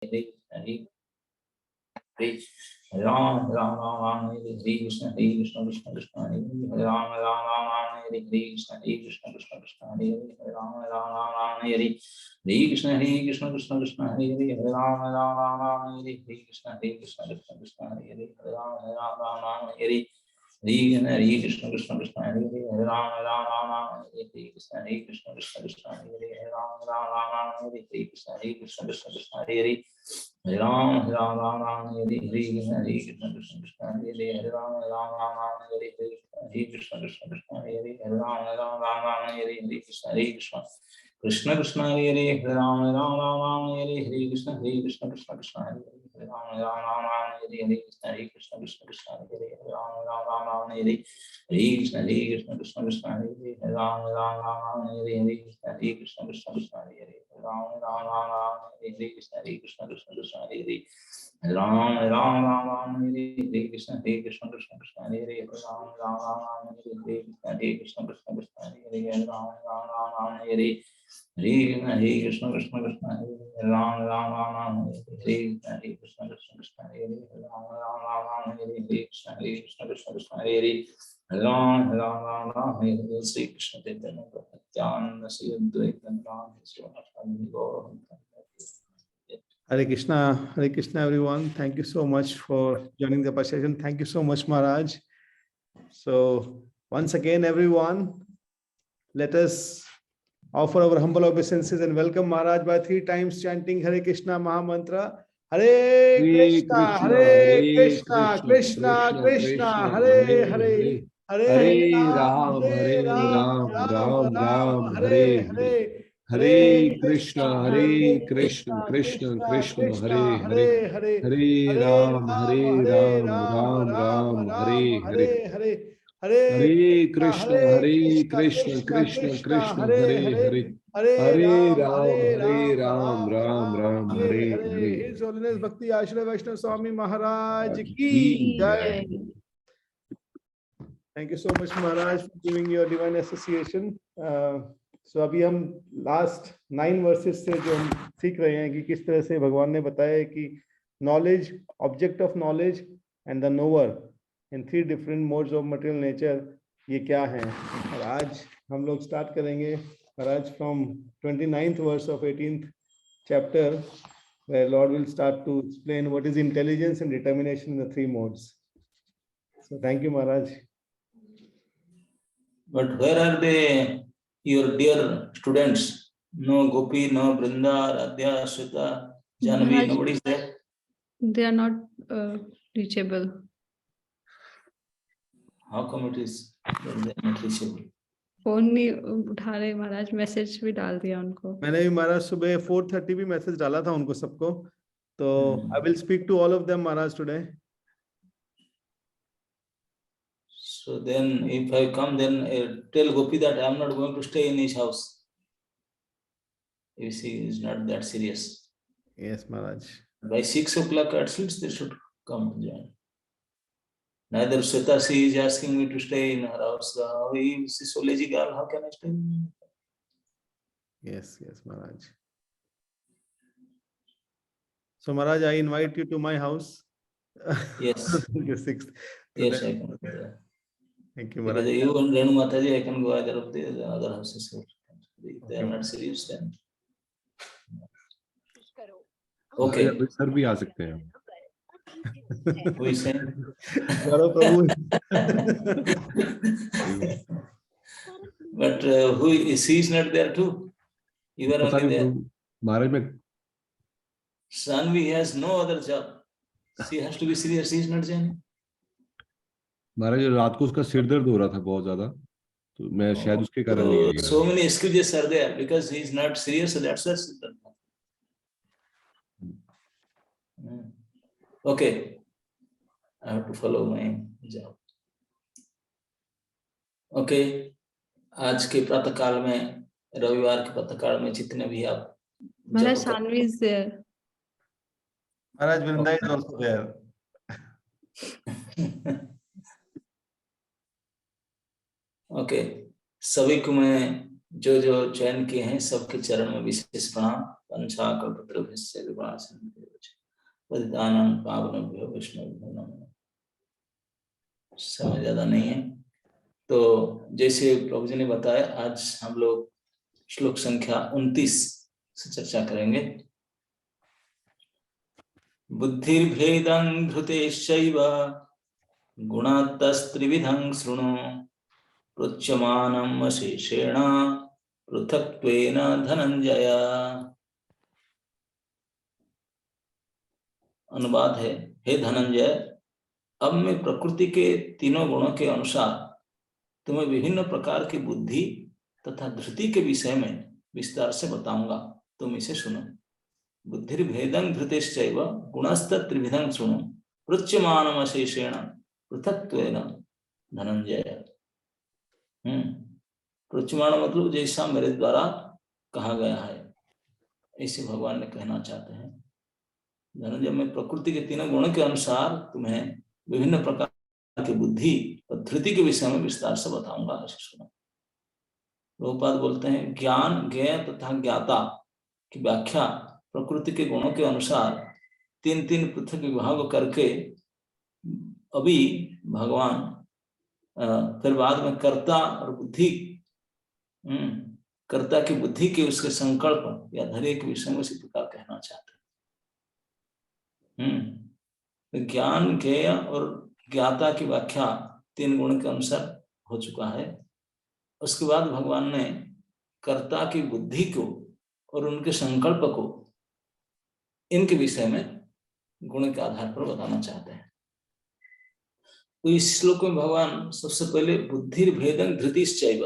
Hare Hare Ram Ram Ram Ram Hare Krishna Krishna Krishna Hare Hare Ram Ram Ram Ram Hare Krishna Krishna Krishna Hare Hare Ram Ram Ram Ram Hare Krishna Krishna Krishna Hare Hare Ram Ram Ram Ram Hare Krishna Krishna Krishna Hare Hare Ram Ram Ram Ram Hare Krishna Krishna Krishna Hare Hare Ram Ram Ram Ram Hare Krishna Krishna Krishna Hare Hare Ram Ram Ram Ram Hare Krishna Krishna Krishna Hare Hare Ram Ram Ram Ram Hare Krishna Krishna Krishna Hare Hare Ram Ram Ram Ram Hare Krishna Krishna Krishna Hare Hare Ram Ram Ram Ram Hare Krishna Krishna Krishna Krishna Hare Hare Ram Ram Ram Ram Hare Krishna Krishna Krishna Hare Hare Ram Ram Ram Ram Hare Krishna Krishna Krishna Hare Hare Ram Ram Ram Ram Hare Krishna Krishna Krishna Hare Hare Ram Ram Ram Ram Hare Krishna Krishna Krishna Hare Hare Ram Ram Ram Ram Hare Krishna Krishna Krishna Hare Hare Ram Ram Ram Ram Hare Krishna Krishna Krishna Hare Hare Ram Ram Ram Ram Hare Krishna Krishna Krishna Hare Hare Ram Ram Ram Ram Hare Krishna Krishna Krishna Hare Hare Ram Ram Ram Ram Hare Krishna Krishna Krishna Hare Hare Ram Ram Ram Ram Hare Krishna Krishna Krishna Hare Hare Ram Ram Ram Ram Hare Sri Krishna Chaitanya Nityananda Sri Advaita Ram Sri Hare Krishna, everyone. Thank you so much for joining the session. Thank you so much, Maharaj. So, once again, everyone, let us offer our humble obeisances and welcome Maharaj by 3 times chanting Hare Krishna Mahamantra. Hare Krishna, Hare Krishna, Krishna Krishna, Hare Hare, Hare Ram, Hare Ram, Ram Ram, Hare Hare. Hare Krishna, Krishna Krishna, Hare Hare, Hare Ram, Ram Ram, Hare Hare. Hare Krishna, Krishna Krishna, Hare Hare, Hare Ram, Ram Ram, Hare Hare. His Holiness Bhakti Ashraya Vaishnava Swami Maharaj ki jai. Thank you so much, Maharaj, for giving your divine association. So अभी हम last 9 versus से जो हम सीख रहे हैं कि किस तरह से भगवान ने बताया कि knowledge, object of knowledge and the knower in 3 different modes of material nature, ये क्या है। और आज हम लोग स्टार्ट करेंगे Maharaj from 29th verse of 18th chapter, where Lord will start to explain what is intelligence and determination in the 3 modes. So thank you, Maharaj. But where are they, your dear students? No Gopi, no Brinda, Radhya, Sweta, Janvi, nobody is there? They are not reachable. How come it is that they are not reachable? Phone नहीं उठा रहे महाराज, message भी डाल दिया उनको। मैंने भी महाराज सुबह 4:30 भी मैसेज डाला था उनको सबको, तो I will speak to all of them Maharaj today. So then if I come, then tell Gopi that I am not going to stay in his house. You see, he is not that serious. Yes, Maharaj. By 6 o'clock at least they should come to join. Neither Sweta, she is asking me to stay in her house. She is so lazy girl, how can I stay? Yes, Maharaj. So Maharaj, I invite you to my house. Yes. The 6th. Yes, I can go there. Thank you, Maharaj. Because you and Renu Mataji, I can go either of the other houses. If they are not serious, then. Okay. Sir भी आ सकते हैं। Who is saying? But who is, he is not there too? You are only there. महाराज में Sanvi has no other job. She has to be serious. She is not joining. महाराज रात को उसका सिर दर्द हो रहा था बहुत ज्यादा, तो मैं शायद उसके कारण नहीं गया। So many excuses are there because he is not serious, so that's why. Okay, I have to follow my job. Okay, आज के प्रातः काल में, रविवार के प्रातः काल में जितने भी आप Maharaj Saanvi is there. Maharaj Vrinda is also there. Okay, सभी को मैं जो चयन किए हैं सबके चरण में विशेष प्रणाम। वंशाकल्पतरुभ्यश्च कृपासिन्धुभ्यश्च पतितानां पावनेभ्यो वैष्णवेभ्यो नमो नमः। समय ज्यादा नहीं है, तो जैसे प्रभु जी ने बताया, आज हम लोग श्लोक संख्या 29 से चर्चा करेंगे। बुद्धिर्भेदं धृतेश्चैव गुणात्तस्त्रिविधं शृणु प्रोच्यमानम् अशेषेण पृथक्त्वेन धनंजय। अनुवाद है, हे धनंजय, अब मैं प्रकृति के तीनों गुणों के अनुसार तुम्हें विभिन्न प्रकार की बुद्धि तथा धृति के विषय में विस्तार से बताऊंगा, तुम इसे सुनो। बुद्धिर्भेदं धृतेश्चैव गुणस्तत्त्रिविधं शृणु प्रोच्यमानम् अशेषेण पृथक्त्वेन धनंजय। प्रोच्यमान मतलब जैसा मेरे द्वारा कहा गया है, ऐसे भगवान ने कहना चाहते हैं। धनंजय, मैं प्रकृति के तीनों गुणों के अनुसार तुम्हें विभिन्न प्रकार की बुद्धि और धृति के विषय में विस्तार से बताऊंगा, ऐसे सुनो। प्रभुपाद बोलते हैं, ज्ञान, ज्ञेय तथा ज्ञाता की व्याख्या प्रकृति के गुणों के अनुसार तीन तीन पृथक विभाग करके अभी भगवान फिर बाद में कर्ता और बुद्धि, कर्ता की बुद्धि के उसके संकल्प या धैर्य के विषय में इसी प्रकार कहना चाहते हैं। ज्ञान, ज्ञेय और ज्ञाता की व्याख्या तीन गुण के अनुसार हो चुका है। उसके बाद भगवान ने कर्ता की बुद्धि को और उनके संकल्प को, इनके विषय में गुण के आधार पर बताना चाहते हैं। तो इस श्लोक में भगवान सबसे पहले बुद्धिर्भेदं धृतिश्चैव,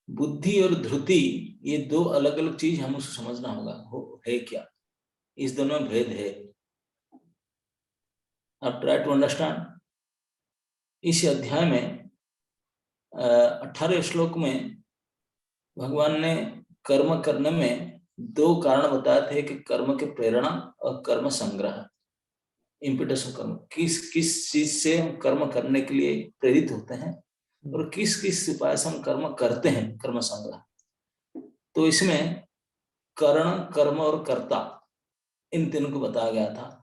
बुद्धि और धृति ये दो अलग अलग चीज हमें समझना होगा, है क्या, इस दोनों में भेद है। अब ट्राई टू अंडरस्टैंड। इस अध्याय में 18 श्लोक में भगवान ने कर्म करने में दो कारण बताए थे कि कर्म के प्रेरणा और कर्म संग्रह, इम्पिटस ऑफ कर्म, किस किस चीज से हम कर्म करने के लिए प्रेरित होते हैं और किस किस उपाय से हम कर्म करते हैं, कर्म संग्रह। तो इसमें करण, कर्म और कर्ता, इन तीनों को बताया गया था।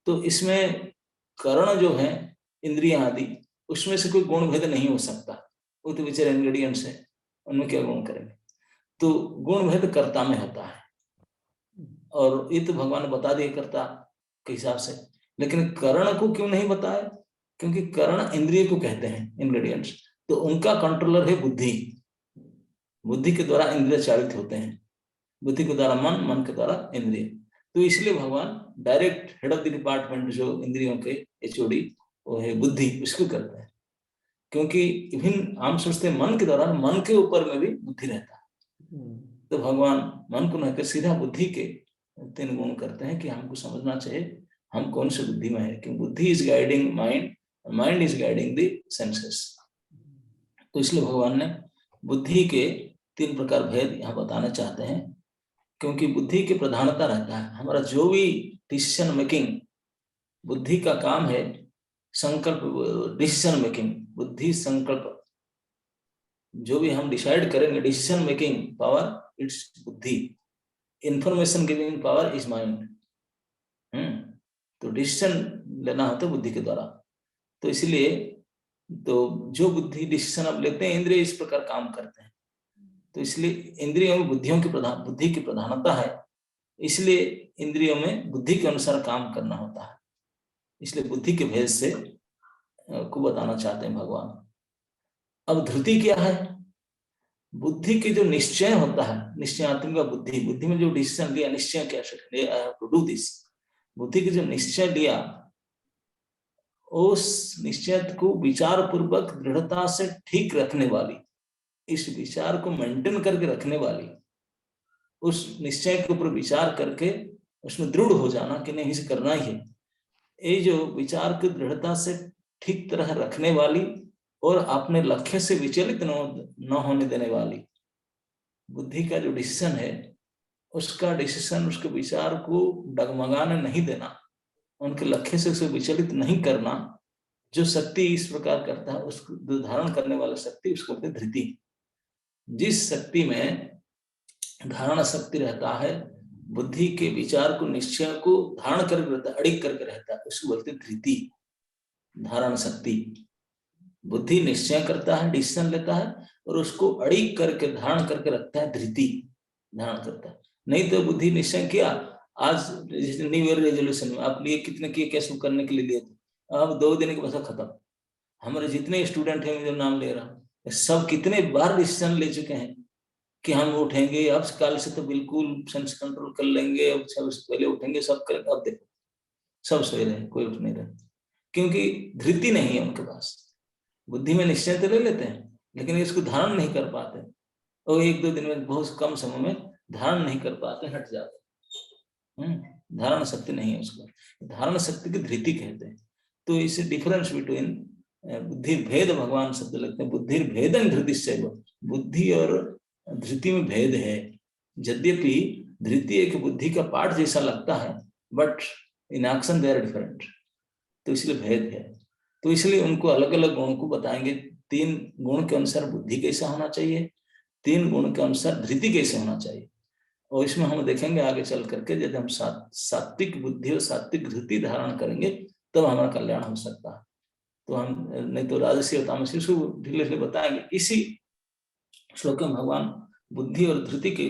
तो इसमें करण जो है, इंद्रियां आदि, उसमें से कोई गुण भेद नहीं हो सकता, वो तो बेचारे इंग्रेडिएंट्स है, उनमें क्या गुण करेंगे। तो गुण भेद कर्ता में होता है, और ये तो भगवान ने बता दिया कर्ता के हिसाब से। लेकिन करण को क्यों नहीं बताया? क्योंकि करण इंद्रिय को कहते हैं, इंग्रेडिएंट्स, तो उनका कंट्रोलर है बुद्धि। बुद्धि के द्वारा इंद्रिय चालित होते हैं, बुद्धि के द्वारा मन, मन के द्वारा इंद्रिय। तो इसलिए भगवान direct head of the department जो इंद्रियों के एचओडी वो है बुद्धि, उसको करते हैं। क्योंकि इवन हम सोचते हैं मन के द्वारा, मन के ऊपर में भी बुद्धि रहता है। तो भगवान मन को नहीं, सीधा बुद्धि के तीन गुण करते हैं कि हमको समझना चाहिए हम कौन सी बुद्धि में है। कि बुद्धि is guiding mind, mind is guiding the senses. तो इसलिए भगवान ने बुद्धि के तीन प्रकार भेद यहाँ बताना चाहते हैं, क्योंकि बुद्धि की प्रधानता रहता है। हमारा जो भी डिसीजन मेकिंग, बुद्धि का काम है संकल्प, डिसीजन मेकिंग, बुद्धि संकल्प, जो भी हम डिसाइड करेंगे, डिसीजन मेकिंग पावर इट्स बुद्धि, information giving power is mind. तो डिसीजन लेना होता है बुद्धि के द्वारा। तो इसलिए तो जो बुद्धि डिसीजन आप लेते हैं, इंद्रिय इस प्रकार काम करते हैं। तो इसलिए इंद्रियों में बुद्धि की प्रधानता है, इसलिए इंद्रियों में बुद्धि के अनुसार काम करना होता है। इसलिए बुद्धि के भेद से को बताना चाहते हैं भगवान। अब धृति क्या है? बुद्धि की जो निश्चय होता है, निश्चयात्मक बुद्धि, बुद्धि में जो डिसीजन लिया, निश्चय क्या टू डू दिस, बुद्धि की जो निश्चय लिया, उस निश्चय को विचार पूर्वक दृढ़ता से ठीक रखने वाली, इस विचार को मेंटेन करके रखने वाली, उस निश्चय के ऊपर विचार करके उसमें दृढ़ हो जाना कि नहीं इसे करना ही है, ये जो विचार की दृढ़ता से ठीक तरह रखने वाली और अपने लक्ष्य से विचलित न होने देने वाली बुद्धि का जो डिसीजन है, उसका डिसीजन, उसके विचार को डगमगाने नहीं देना, उनके लक्ष्य से उसे विचलित नहीं करना, जो शक्ति इस प्रकार करता है, उसको धारण करने वाला शक्ति उसको कहते हैं धृति। जिस शक्ति में धारणा शक्ति रहता है, बुद्धि के विचार को, निश्चय को धारण करके रहता है, अड़िग करके रहता है, उसको बोलते धृति, धारण शक्ति। बुद्धि निश्चय करता है, डिसीजन लेता है, और उसको अड़िग करके धारण करके रखता है, धृति, धारण करता है। नहीं तो बुद्धि निश्चय किया, आज न्यू ईयर रेजोल्यूशन में आप लिए कितने किए, कैसे करने के लिए लिए थे, अब 2 दिन के बाद खत्म। हमारे जितने स्टूडेंट हैं, जो नाम ले रहा हूँ, सब कितने बार डिसीजन ले चुके हैं कि हम उठेंगे, अब कल से तो बिल्कुल सेंस कंट्रोल कर लेंगे, अब सबसे पहले उठेंगे, सब करेंगे। अब देखो सब सोए रहे, कोई उठ नहीं रहे, क्योंकि धृति नहीं है उनके पास। बुद्धि में निश्चय तो ले लेते हैं, लेकिन इसको धारण नहीं कर पाते, और 1-2 दिन में, बहुत कम समय में धारण नहीं कर पाते, हट जाते। धारण शक्ति नहीं है उसको, धारण शक्ति की धृति कहते हैं। तो इसे डिफरेंस बिटवीन बुद्धि भेद, भगवान शब्द लगते हैं, बुद्धि भेदन धृतिश्चैव, बुद्धि और धृति में भेद है। यद्यपि धृति एक बुद्धि का पार्ट जैसा लगता है, but in action they are different, तो इसलिए भेद है। तो इसलिए उनको अलग अलग गुणों को बताएंगे। 3 गुण के अनुसार बुद्धि कैसा होना चाहिए, 3 गुण के अनुसार धृति कैसे होना चाहिए, और इसमें हम देखेंगे आगे चल करके, जब हम सात्विक बुद्धि और सात्विक धृति धारण करेंगे तब हमारा कल्याण हो सकता है। तो हम नहीं तो राजसी और तामसी को ढीले ढीले बताएंगे। इसी श्लोक में भगवान बुद्धि और धृति के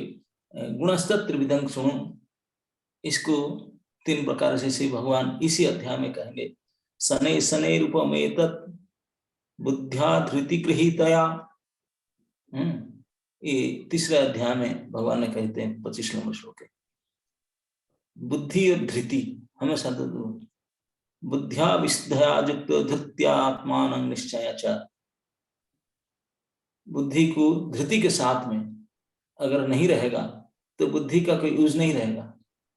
गुणस्तत्र त्रिविधं सुनो, इसको 3 प्रकार से भगवान इसी अध्याय में कहेंगे। शनै शनै रूपमेतत् बुद्ध्या धृति गृहीतया, ये तीसरे अध्याय में भगवान ने कहते हैं 25 नंबर श्लोक है। बुद्धि और धृति हमेशा बुद्ध्या विशुद्धया युक्त धृत्या आत्मानं निश्चय च, बुद्धि को धृति के साथ में अगर नहीं रहेगा तो बुद्धि का कोई यूज नहीं रहेगा।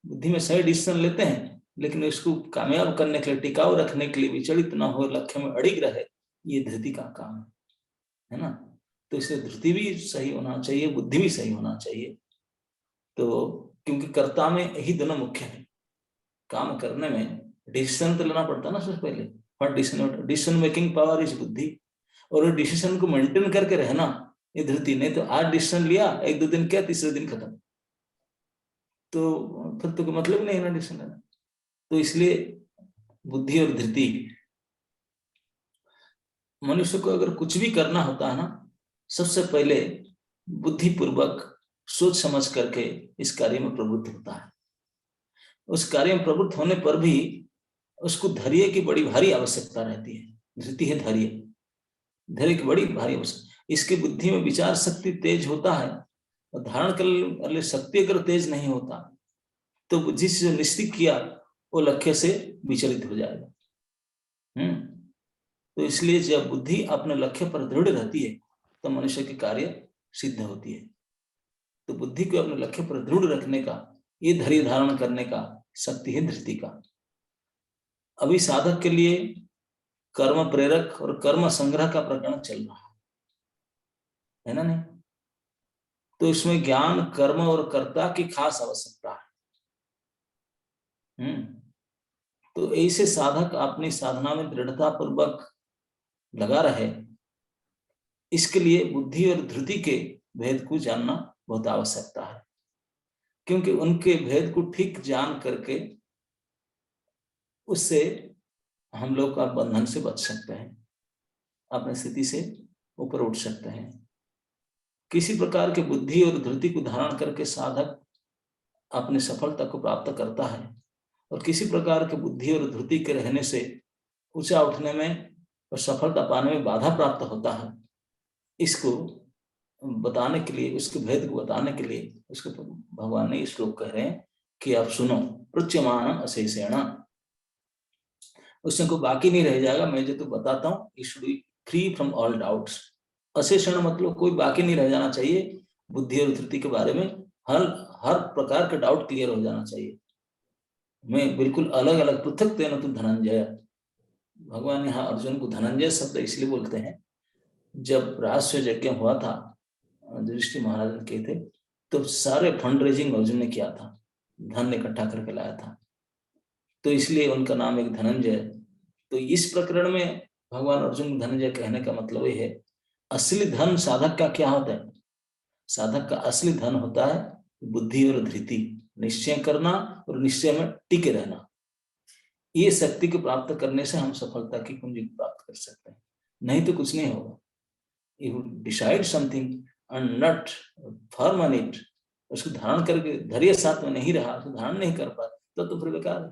बुद्धि में सही डिसीजन लेते हैं, लेकिन इसको कामयाब करने के लिए, टिकाऊ रखने के लिए, विचलित ना हो, लक्ष्य में अड़िग रहे, ये धृति का काम है ना। तो इसलिए धृति भी सही होना चाहिए, बुद्धि भी सही होना चाहिए। तो क्योंकि कर्ता में यही दोनों मुख्य है। काम करने में डिसीजन तो लेना पड़ता है ना सबसे पहले। What decision, decision making power is बुद्धि, और डिसीजन को मेंटेन करके रहना ये धृति। नहीं तो आज डिसीजन लिया, 1-2 दिन किया, तीसरे दिन खत्म, तो फिर तो कोई मतलब नहीं है ना डिसीजन लेना। तो इसलिए बुद्धि और धृति, मनुष्य को अगर कुछ भी करना होता है ना, सबसे पहले बुद्धिपूर्वक सोच समझ करके इस कार्य में प्रवृत्त होता है। उस कार्य में प्रवृत्त होने पर भी उसको धैर्य की बड़ी भारी आवश्यकता रहती है। धृति है धैर्य, धैर्य की बड़ी भारी आवश्यकता। इसकी बुद्धि में विचार शक्ति तेज होता है, और धारण करने वाली शक्ति अगर तेज नहीं होता तो बुद्धि से जो निश्चित किया वो लक्ष्य से विचलित हो जाएगा। तो इसलिए जब बुद्धि अपने लक्ष्य पर दृढ़ रहती है तो मनुष्य के कार्य सिद्ध होती है। तो बुद्धि को अपने लक्ष्य पर दृढ़ रखने का, ये धैर्य धारण करने का शक्ति है धृति का। अभी साधक के लिए कर्म प्रेरक और कर्म संग्रह का प्रकरण चल रहा है ना, नहीं? तो इसमें ज्ञान, कर्म और कर्ता की खास आवश्यकता है। तो ऐसे साधक अपनी साधना में दृढ़ता पूर्वक लगा रहे, इसके लिए बुद्धि और धृति के भेद को जानना बहुत आवश्यकता है। क्योंकि उनके भेद को ठीक जान करके उससे हम लोग का बंधन से बच सकते हैं, अपनी स्थिति से ऊपर उठ सकते हैं। किसी प्रकार के बुद्धि और धृति को धारण करके साधक अपनी सफलता को प्राप्त करता है, और किसी प्रकार के बुद्धि और धृति के रहने से ऊंचा उठने में और सफलता पाने में बाधा प्राप्त होता है। इसको बताने के लिए, उसके भेद को बताने के लिए उसको भगवान ने इस श्लोक कह रहे हैं कि आप सुनो, पृच्छमानम अशेषेण, उसमें कोई बाकी नहीं रह जाएगा। मैं जो तो बताता हूँ, you should be free from all doubts. अशेषण मतलब कोई बाकी नहीं रह जाना चाहिए। बुद्धि और धृति के बारे में हर प्रकार का डाउट क्लियर हो जाना चाहिए। मैं बिल्कुल अलग अलग पृथक तेन तुम धनंजय, भगवान यहाँ अर्जुन को धनंजय शब्द इसलिए बोलते हैं, जब रहस्य यज्ञ हुआ था, युधिष्ठिर महाराज के थे, तो सारे फंड रेजिंग अर्जुन ने किया था, धन इकट्ठा करके लाया था, तो इसलिए उनका नाम एक धनंजय। तो इस प्रकरण में भगवान अर्जुन को धनंजय कहने का मतलब ये है, असली धन साधक का क्या होता है? साधक का असली धन होता है बुद्धि और धृति, निश्चय करना और निश्चय में टिके रहना, ये शक्ति को प्राप्त करने से हम सफलता की कुंजी को प्राप्त कर सकते हैं, नहीं तो कुछ नहीं होगा। You decide something and not firm on it, उसको धारण करके धैर्य साथ में नहीं रहा, उसको धारण नहीं कर पाया तो फिर बेकार है।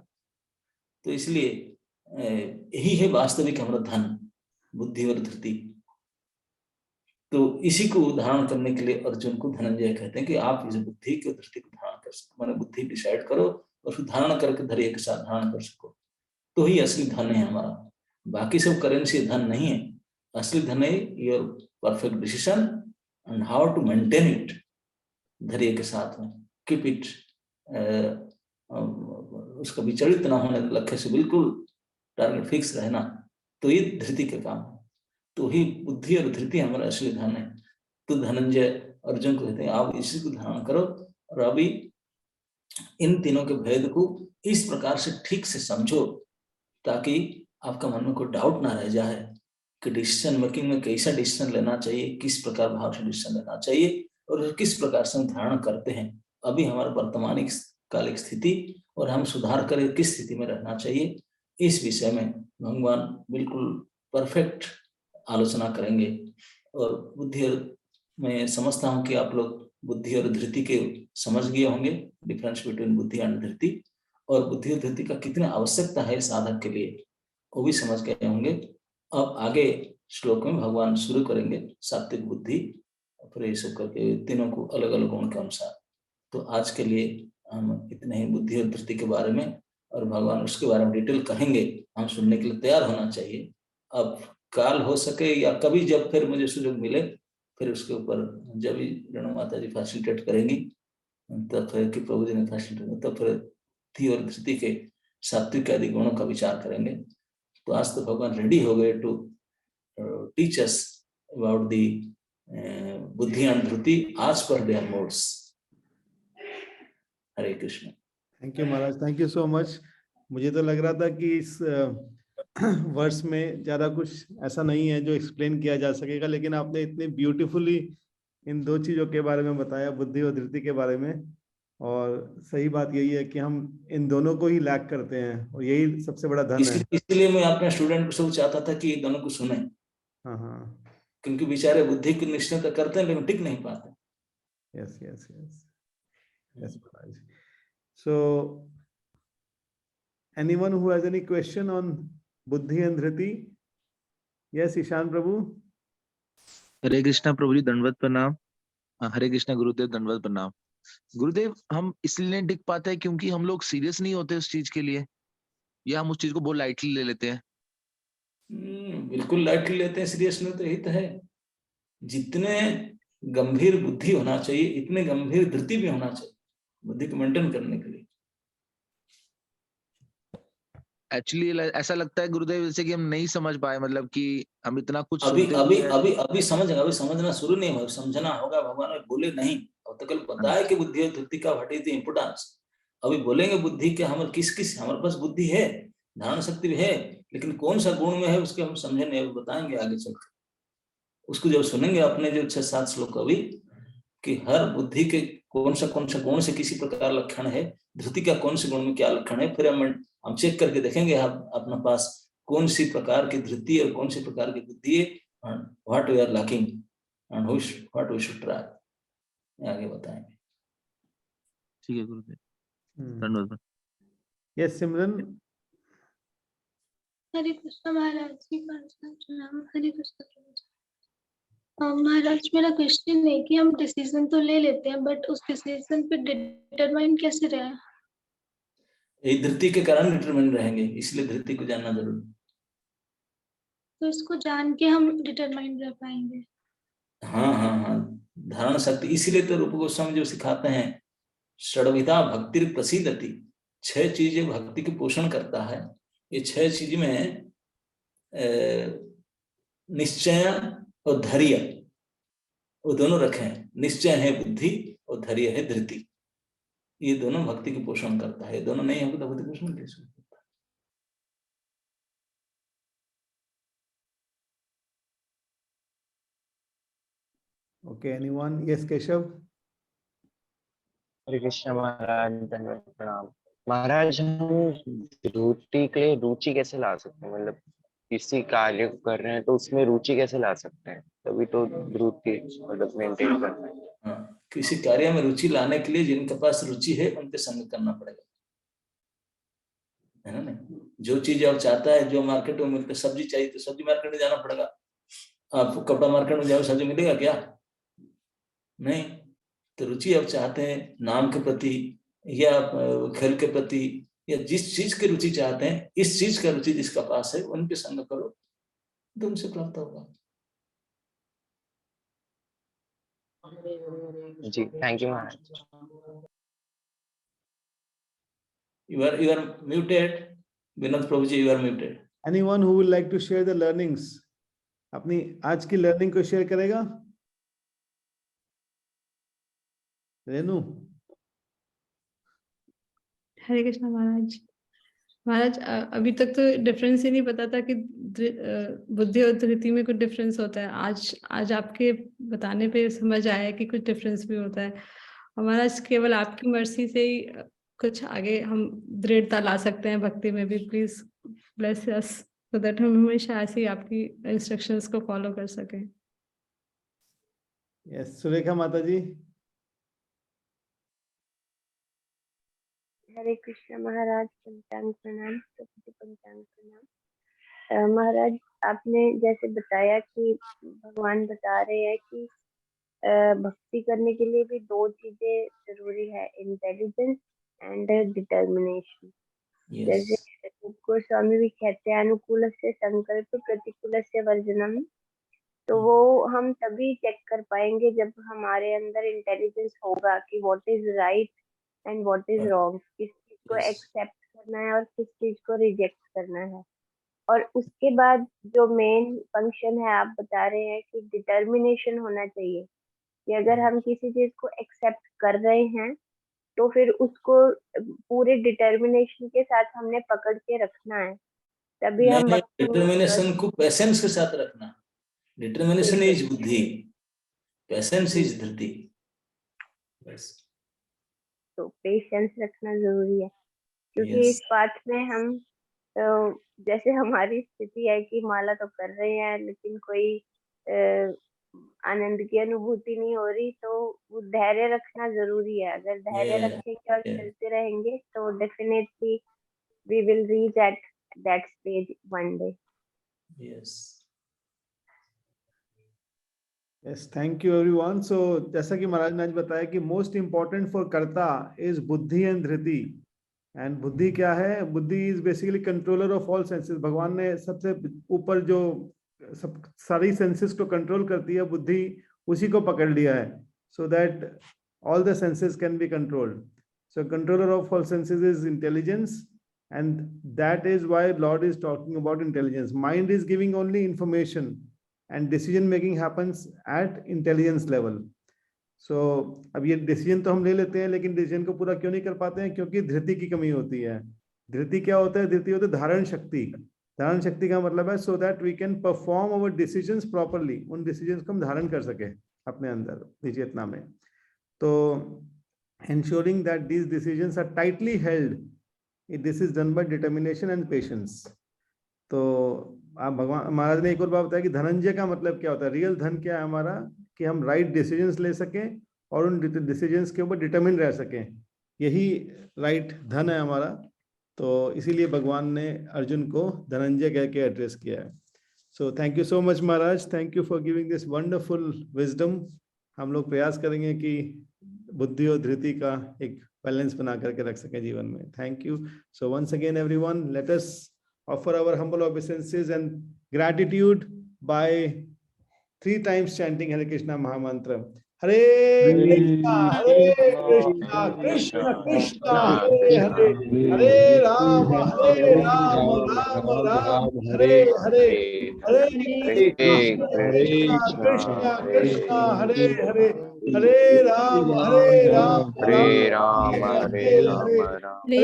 तो इसलिए यही है वास्तविक हमारा धन, बुद्धि और धृति। तो इसी को धारण करने के लिए अर्जुन को धनंजय कहते हैं कि आप इस बुद्धि की धृति को धारण कर सको, मैंने बुद्धि डिसाइड करो और उसको धारण करके धैर्य के साथ धारण कर सको, तो ही असली धन है हमारा। बाकी सब करेंसी धन नहीं है, असली धन है your perfect decision and how to maintain it, धैर्य के साथ में कीप इट, उसका विचलित ना होने, लक्ष्य से बिल्कुल टारगेट फिक्स रहना, तो ये धृति का काम है। तो ही बुद्धि और धृति हमारा असली धन है। तो धनंजय अर्जुन को कहते हैं आप इसी को धारण करो और अभी इन तीनों के भेद को इस प्रकार से ठीक से समझो ताकि आपका मन में कोई डाउट ना रह जाए कि डिसीजन मेकिंग में कैसा डिसीजन लेना चाहिए, किस प्रकार भाव से डिसीजन लेना चाहिए और किस प्रकार से हम धारण करते हैं अभी हमारे वर्तमान कालिक स्थिति, और हम सुधार करें किस स्थिति में रहना चाहिए, इस विषय में भगवान बिल्कुल परफेक्ट आलोचना करेंगे। और बुद्धि और मैं समझता हूँ कि आप लोग बुद्धि और धृति के समझ गए होंगे, डिफरेंस बिटवीन बुद्धि एंड धृति, और बुद्धि और धृति का कितना आवश्यकता है साधक के लिए वो भी समझ गए होंगे। अब आगे श्लोक में भगवान शुरू करेंगे सात्विक बुद्धि, फिर ये सब करके तीनों को अलग अलग गुण के अनुसार। तो आज के लिए हम इतने ही बुद्धि और धृति के बारे में, और भगवान उसके बारे में डिटेल कहेंगे, हम सुनने के लिए तैयार होना चाहिए। अब काल हो सके या कभी जब फिर मुझे सुযোग मिले फिर उसके ऊपर जब भी रेणु माता जी फैसिलिटेट करेंगी तब फिर कि प्रभु जी ने फैसिलिटेट तब फिर बुद्धि और धृति के सात्विक आदि गुणों का विचार करेंगे। तो आज तो भगवान रेडी हो गए to teach us about the बुद्धि एंड धृति आज पर their modes. Hare Krishna. Thank you Maharaj, thank you so much. मुझे तो लग रहा था कि इस वर्ष में ज्यादा कुछ ऐसा नहीं है जो एक्सप्लेन किया जा सकेगा, लेकिन आपने इतने ब्यूटीफुली इन दो चीजों के बारे में बताया, बुद्धि और धृति के बारे में। और सही बात यही है कि हम इन दोनों को ही लैक करते हैं और यही सबसे बड़ा धन है। इसलिए मैं अपने स्टूडेंट को सब चाहता था कि दोनों को सुने, हाँ हाँ, क्योंकि बेचारे बुद्धि की निश्चय तो करते हैं लेकिन टिक नहीं पाते। Yes yes yes yes Maharaj. So anyone who has any question on buddhi and dhriti? Yes, Ishan Prabhu. Hare Krishna Prabhu ji, दंडवत प्रणाम। हरे कृष्णा गुरुदेव, दंडवत प्रणाम। गुरुदेव, हम इसलिए नहीं टिक पाते हैं क्योंकि हम लोग सीरियस नहीं होते उस चीज के लिए, या हम उस चीज को बहुत लाइटली ले लेते हैं। बिल्कुल लाइटली लेते हैं, सीरियस नहीं तो यही तो है। जितने गंभीर बुद्धि होना चाहिए इतने गंभीर धृति भी होना चाहिए बुद्धि को मेंटेन करने के लिए। एक्चुअली ऐसा लगता है गुरुदेव जैसे कि हम नहीं समझ पाए, मतलब कि हम इतना कुछ अभी सुनते अभी भी हैं। अभी समझना शुरू नहीं हुआ, समझना होगा। भगवान ने बोले नहीं, अब तक पता है कि बुद्धि और धृति का व्हाट इज द इम्पोर्टेंस। अभी बोलेंगे बुद्धि के हमारे किस हमारे पास बुद्धि है, धारण शक्ति भी है, लेकिन कौन सा गुण में है उसके हम समझे नहीं, बताएंगे आगे चलकर। उसको जब सुनेंगे अपने जो 6-7 श्लोक अभी कि हर बुद्धि के कौन सा गुण से किसी प्रकार लक्षण है, धृति का कौन से गुण में क्या लक्षण है, फिर हम चेक करके देखेंगे आप अपना पास कौन सी प्रकार की धृति और कौन सी प्रकार की बुद्धि है, what we are lacking and what we should try, आगे बताएंगे। ठीक है गुरुदेव, धन्यवाद। यस सिमरन। हरे कृष्ण महाराज जी का प्रणाम। हरे कृष्ण प्रभु जी। महाराज, मेरा क्वेश्चन है कि हम डिसीजन तो ले लेते हैं बट उस डिसीजन पे डिटरमाइन कैसे रहे? ये धृति के कारण डिटरमिन रहेंगे, इसलिए धृति को जानना जरूरी। तो इसको जान के हम डिटरमाइन रह पाएंगे? हाँ हाँ हाँ, धारण शक्ति, इसीलिए तो रूप गोस्वामी जो सिखाते हैं षड्विधा भक्ति प्रसिद्धति, 6 चीजें भक्ति की पोषण करता है। ये 6 चीज में निश्चय और धैर्य वो दोनों रखे हैं। निश्चय है बुद्धि और धैर्य है धृति, ये दोनों भक्ति की पोषण करता है। दोनों नहीं होगा तो भक्ति पोषण कैसे होता है? Okay, anyone? Yes, Keshav. हरे कृष्ण महाराज, धन्यवाद प्रणाम। महाराज, हम रुचि के लिए रुचि कैसे ला सकते हैं? मतलब किसी कार्य को कर रहे हैं तो उसमें रुचि कैसे ला सकते हैं? तभी तो रुचि मतलब मेंटेन करना है। हाँ, किसी कार्य में रुचि लाने के लिए जिनके पास रुचि है उनके संग करना पड़ेगा, है ना? नहीं, जो चीज आप चाहता है, जो मार्केट में मिलता है, सब्जी चाहिए तो सब्जी मार्केट में जाना पड़ेगा। आप कपड़ा मार्केट में जाओ, सब्जी मिलेगा क्या? नहीं। तो रुचि आप चाहते हैं नाम के प्रति या खेल के प्रति, या जिस चीज की रुचि चाहते हैं, इस चीज का रुचि जिसका पास है उनके संग करो तो उनसे प्राप्त होगा। जी, thank you Maharaj. You are muted. Vinod Prabhuji, you are muted. Anyone who would like to share the learnings? अपनी आज की लर्निंग को शेयर करेगा? रेनू? हरे कृष्णा महाराज। महाराज अभी तक तो डिफरेंस ही नहीं पता था कि बुद्धि और धृति में कुछ डिफरेंस होता है। आज आपके बताने पे समझ आया कि कुछ डिफरेंस भी होता है। और महाराज केवल आपकी मर्जी से ही कुछ आगे हम दृढ़ता ला सकते हैं भक्ति में भी। Please bless us so that हम हमेशा ऐसे ही आपकी इंस्ट्रक्शंस को फॉलो कर सकें। यस, सुरेखा माता जी। हरे कृष्ण महाराज, पंचांग प्रणाम, प्रभु पंचांग प्रणाम। महाराज, आपने जैसे बताया कि भगवान बता रहे हैं कि भक्ति करने के लिए भी दो चीजें जरूरी है, इंटेलिजेंस एंड डिटर्मिनेशन। जैसे गोस्वामी भी कहते हैं, अनुकूल से संकल्प, प्रतिकूल से वर्जनम। तो वो हम तभी चेक कर पाएंगे जब हमारे अंदर इंटेलिजेंस होगा कि what is right and what is wrong, किस चीज को एक्सेप्ट करना है और किस चीज को रिजेक्ट करना है। और उसके बाद जो मेन फंक्शन है, आप बता रहे हैं कि डिटर्मिनेशन होना चाहिए कि अगर हम किसी चीज को एक्सेप्ट कर रहे हैं तो फिर उसको पूरे डिटर्मिनेशन के साथ हमने पकड़ के रखना है, तभी हम डिटर्मिनेशन को पेशेंस के साथ रखना। डिटर्मिनेशन इज बुद्धि, पेशेंस इज धृति। तो पेशेंस रखना जरूरी है, क्योंकि इस पाठ में हम तो जैसे हमारी स्थिति है कि माला तो कर रहे हैं लेकिन कोई आनंद की अनुभूति नहीं हो रही, तो वो धैर्य रखना जरूरी है। अगर धैर्य रखेंगे और चलते रहेंगे तो definitely we will reach at that stage one day. Yes, thank you everyone. So जैसा कि महाराज ने आज बताया कि मोस्ट इम्पोर्टेंट फॉर कर्ता इज बुद्धि एंड धृति। एंड बुद्धि क्या है? बुद्धि is basically controller of all senses. भगवान ने सबसे ऊपर जो सब सारी सेंसेस को कंट्रोल करती है बुद्धि, उसी को पकड़ लिया है, so that all the senses can be controlled. So controller of all senses is intelligence, and that is why Lord is talking about intelligence. Mind is giving only information and decision making happens at intelligence level. So अब ये decision तो हम ले लेते हैं, लेकिन decision को पूरा क्यों नहीं कर पाते हैं? क्योंकि धृति की कमी होती है। धृति क्या होता है? धृति होता है धारण शक्ति। धारण शक्ति का मतलब है so that we can perform our decisions properly. उन डिसीजंस को हम धारण कर सके अपने अंदर चेतना में। तो ensuring that these decisions are tightly held, this is done by determination and patience. तो आप भगवान महाराज ने एक और बात बताया कि धनंजय का मतलब क्या होता है। रियल धन क्या है हमारा? कि हम राइट डिसीजंस ले सकें और उन डिसीजंस के ऊपर डिटरमिन रह सकें, यही राइट धन है हमारा। तो इसीलिए भगवान ने अर्जुन को धनंजय कह के एड्रेस किया है। So thank you so much Maharaj, thank you for giving this wonderful wisdom. हम लोग प्रयास करेंगे कि बुद्धि और धृति का एक बैलेंस बना करके रख सकें जीवन में। Thank you. So once again everyone, let us offer our humble obeisances and gratitude by 3 times chanting Hare Krishna Mahamantra. Hare Krishna, Hare Krishna, Krishna Krishna, Hare Hare, Hare Rama, Rama Rama, Hare Hare, Hare Hare Krishna Krishna Krishna हरे कृष्णा हरे हरे राम राम हरे राम हरे राम हरे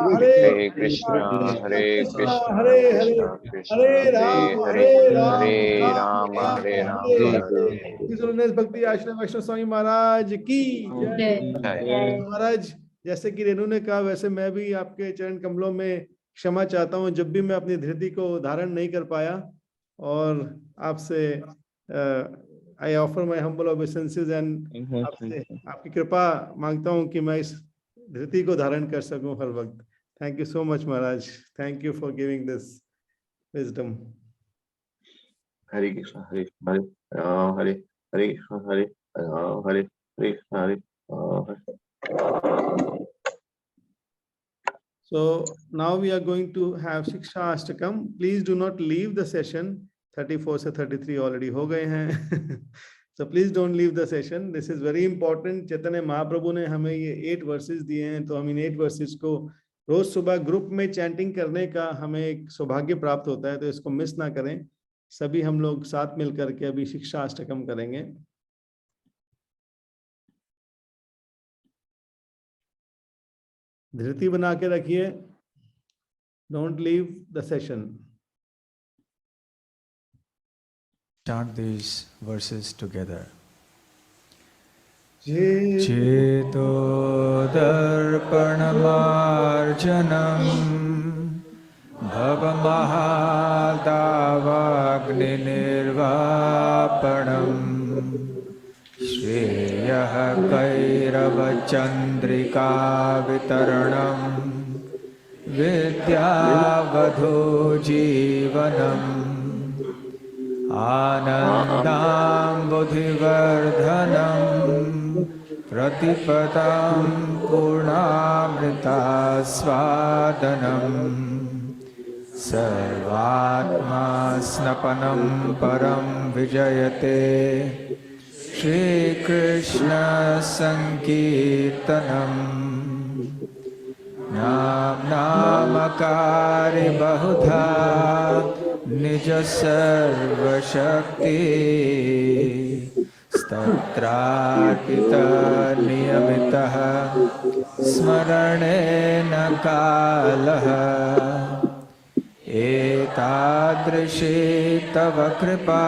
हरे कृष्णा कृष्णा हरे कृष्णा हरे कृष्णा राम हरे हरे राम हरे भक्ति आश्रम वैष्णव स्वामी महाराज की जय। जय। महाराज, जैसे कि रेणु ने कहा वैसे मैं भी आपके चरण कमलों में क्षमा चाहता हूँ जब भी मैं अपनी धृति को धारण नहीं कर पाया, और आपसे I offer my humble obeisances and आपसे आपकी कृपा मांगता हूँ कि मैं इस धृति को धारण कर सकूं हर वक्त। Thank you so much Maharaj, thank you for giving this wisdom. Hare Krishna Hare Ram Hare Hare Krishna Hare Ram Hare Hare Krishna Hare Ram. So now we are going to have Shiksha Ashtakam. Please do not leave the session. 34 से 33 already हो गए हैं। So please don't leave the session. This is very important. Chaitanya Mahaprabhu ने हमें ये 8 versus दिए हैं, तो हम इन 8 वर्सेस को रोज सुबह ग्रुप में चैंटिंग करने का हमें एक सौभाग्य प्राप्त होता है, तो इसको मिस ना करें। सभी हम लोग साथ मिल करके अभी शिक्षा अष्टकम करेंगे। धृति बना के रखिए, don't leave the session. Chant these verses together. चेतो दर्पणमार्जनम् भवमहादावाग्निर्वापणम् श्रेयः कैरवचन्द्रिका वितरणम् विद्यावधू जीवनम् आनन्दाम्बुधिवर्धनम् प्रतिपदां पूर्णामृतास्वादनम् सर्वात्मा स्नपनं परं विजयते श्रीकृष्ण संकीर्तनम् नामकारि बहुधा निज सर्वशक्ति स्तत्रार्पित नियमितः स्मरणेन कालः एतादृशी तव कृपा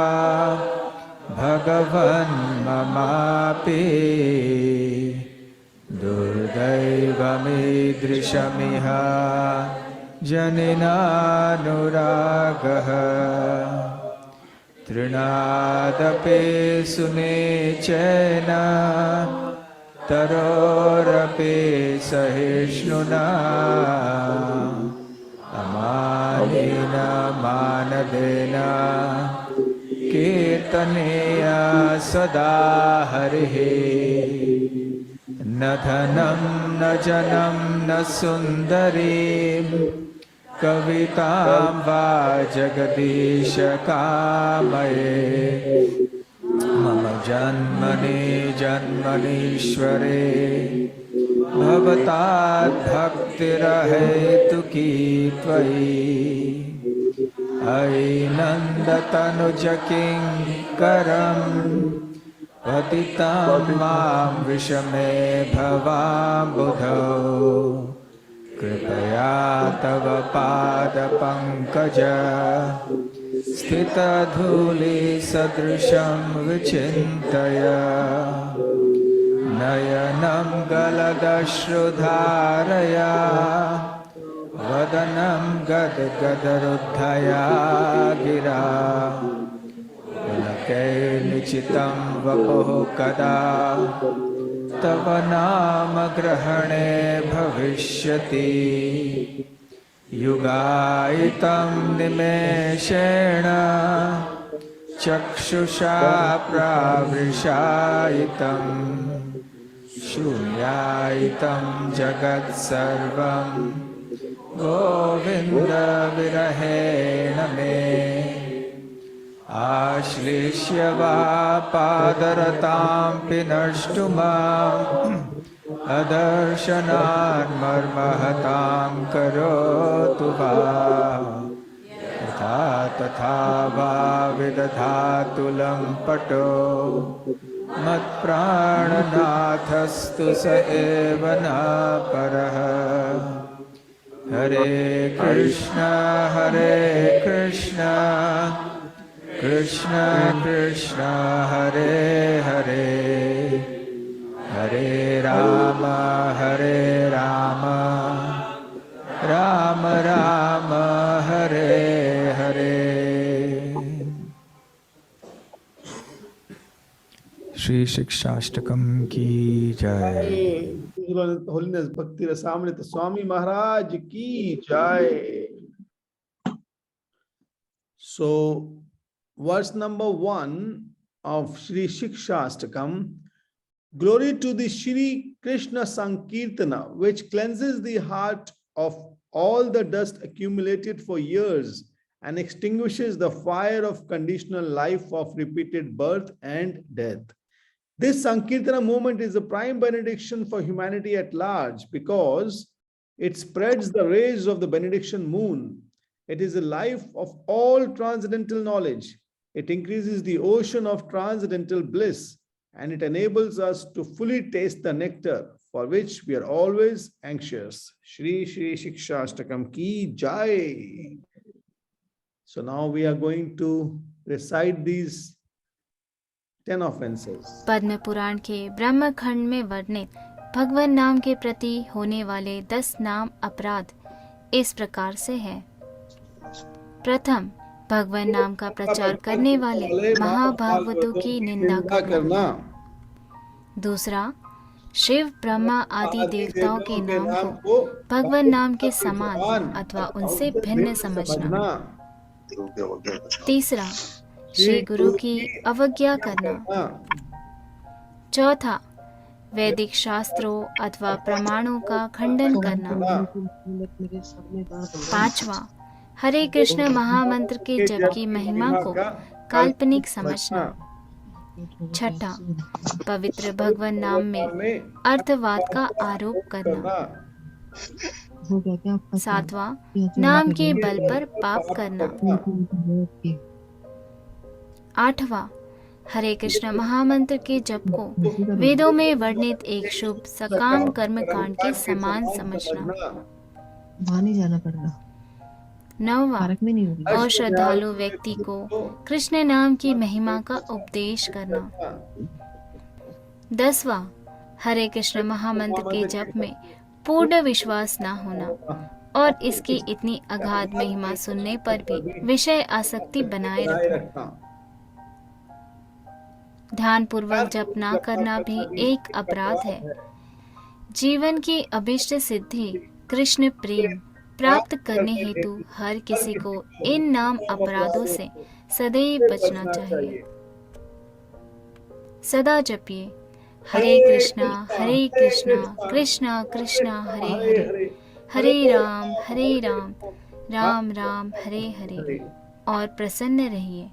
भगवन् ममापि दुर्दैवमीदृशमिह जनिनानुरागः तृणादपि सुनेचेन तरोरपि सहिष्णुना अमानेन मानदेन कीर्तनेया सदा हरिः न धनं न जनं न सुन्दरीं कवितां वा जगदीश कामये मम जन्मनि जन्मनीश्वरे भवताद्भक्तिरहेतुकी त्वयि अयि नन्दतनुज किङ्करम् पतितं मां विषमे भवाम्बुधौ कृपया तव पादपङ्कज स्थितधूलिसदृशं विचिन्तय नयनं गलदश्रुधारया वदनं गद्गदरुद्धया गिरा पुलकैर्निचितं वपुः कदा तव नाम ग्रहणे भविष्यति युगायितं निमेषेण चक्षुषा प्रावृषायितं शून्यायितं जगत्सर्वं गोविन्द विरहेण मे आश्लिष्य वा पादरतां पिनष्टुमाम् अदर्शनान् मर्महतां करोतु वा यथा तथा वा विदधातुलं पटो मत्प्राणनाथस्तु स एव न परः। हरे कृष्ण कृष्ण कृष्ण हरे हरे, हरे राम राम राम हरे हरे। श्री शिक्षाष्टकम की जय। होलीनेस भक्ति रसामृत स्वामी महाराज की जय। So verse number 1 of Shri Shikshastakam: glory to the Shri Krishna Sankirtana, which cleanses the heart of all the dust accumulated for years and extinguishes the fire of conditional life of repeated birth and death. This Sankirtana movement is a prime benediction for humanity at large because it spreads the rays of the benediction moon. It is a life of all transcendental knowledge. It increases the ocean of transcendental bliss, and it enables us to fully taste the nectar for which we are always anxious. Shri Shri Shikshastakam ki jai. So now we are going to recite these 10 offenses. Padma Purana के ब्रह्म खंड में वर्णित भगवान नाम के प्रति होने वाले 10 नाम अपराध इस प्रकार से है। प्रथम, भगवान नाम का प्रचार करने वाले महाभागवतों की निंदा करना। दूसरा, शिव ब्रह्मा आदि देवताओं के नाम को भगवान नाम के समान अथवा उनसे भिन्न समझना। तीसरा, श्री गुरु की अवज्ञा करना। चौथा, वैदिक शास्त्रों अथवा प्रमाणों का खंडन करना। पांचवा, हरे कृष्ण महामंत्र के जप की महिमा को काल्पनिक समझना। छठा, पवित्र भगवान नाम में अर्थवाद का आरोप करना। सातवां, नाम के बल पर पाप करना। आठवां, हरे कृष्ण महामंत्र के जप को वेदों में वर्णित एक शुभ सकाम कर्म कांड के समान समझना। नौवां, अश्रद्धालु व्यक्ति को कृष्ण नाम की महिमा का उपदेश करना। 10वां, हरे कृष्ण महामंत्र के जप में पूर्ण विश्वास न होना और इसकी इतनी अगाध महिमा सुनने पर भी विषय आसक्ति बनाए रखना। ध्यान पूर्वक जप न करना भी एक अपराध है। जीवन की अभिष्ट सिद्धि कृष्ण प्रेम प्राप्त करने हेतु हर किसी को इन नाम अपराधों से सदैव बचना चाहिए। सदा जपिए हरे कृष्णा कृष्णा कृष्णा हरे हरे, हरे राम राम राम हरे हरे और प्रसन्न रहिए।